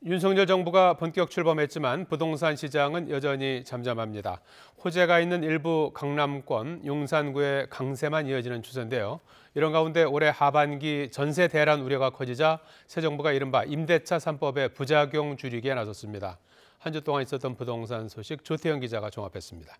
윤석열 정부가 본격 출범했지만 부동산 시장은 여전히 잠잠합니다. 호재가 있는 일부 강남권, 용산구의 강세만 이어지는 추세인데요. 이런 가운데 올해 하반기 전세 대란 우려가 커지자 새 정부가 이른바 임대차 3법의 부작용 줄이기에 나섰습니다. 한 주 동안 있었던 부동산 소식 조태영 기자가 종합했습니다.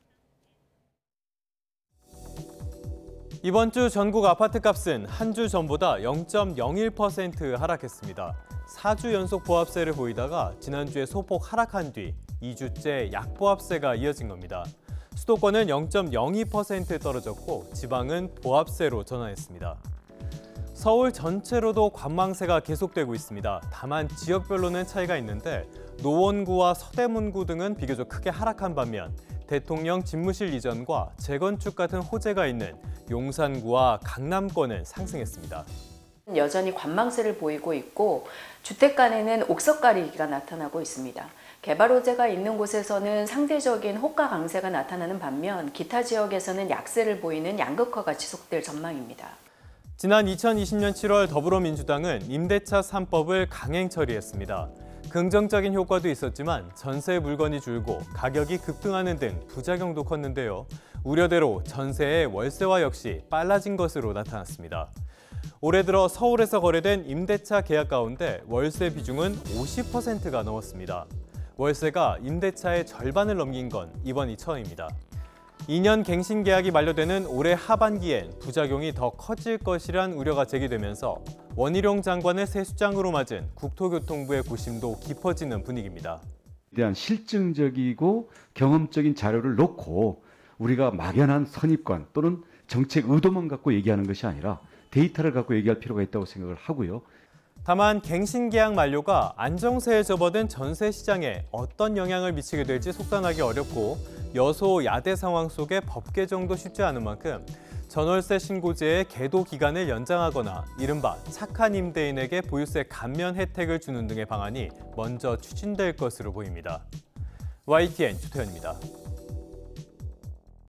이번 주 전국 아파트값은 한 주 전보다 0.01% 하락했습니다. 4주 연속 보합세를 보이다가 지난주에 소폭 하락한 뒤 2주째 약보합세가 이어진 겁니다. 수도권은 0.02% 떨어졌고 지방은 보합세로 전환했습니다. 서울 전체로도 관망세가 계속되고 있습니다. 다만 지역별로는 차이가 있는데 노원구와 서대문구 등은 비교적 크게 하락한 반면 대통령 집무실 이전과 재건축 같은 호재가 있는 용산구와 강남권은 상승했습니다. 여전히 관망세를 보이고 있고 주택 간에는 옥석 가리기가 나타나고 있습니다. 개발 호재가 있는 곳에서는 상대적인 호가 강세가 나타나는 반면 기타 지역에서는 약세를 보이는 양극화가 지속될 전망입니다. 지난 2020년 7월 더불어민주당은 임대차 3법을 강행 처리했습니다. 긍정적인 효과도 있었지만 전세 물건이 줄고 가격이 급등하는 등 부작용도 컸는데요. 우려대로 전세의 월세화 역시 빨라진 것으로 나타났습니다. 올해 들어 서울에서 거래된 임대차 계약 가운데 월세 비중은 50%가 넘었습니다. 월세가 임대차의 절반을 넘긴 건 이번이 처음입니다. 2년 갱신 계약이 만료되는 올해 하반기엔 부작용이 더 커질 것이란 우려가 제기되면서 원희룡 장관을 새 수장으로 맞은 국토교통부의 고심도 깊어지는 분위기입니다. 대한 실증적이고 경험적인 자료를 놓고 우리가 막연한 선입관 또는 정책 의도만 갖고 얘기하는 것이 아니라 데이터를 갖고 얘기할 필요가 있다고 생각을 하고요. 다만 갱신 계약 만료가 안정세에 접어든 전세 시장에 어떤 영향을 미치게 될지 속단하기 어렵고 여소야대 상황 속에 법 개정도 쉽지 않은 만큼 전월세 신고제의 계도 기간을 연장하거나 이른바 착한 임대인에게 보유세 감면 혜택을 주는 등의 방안이 먼저 추진될 것으로 보입니다. YTN 조태현입니다.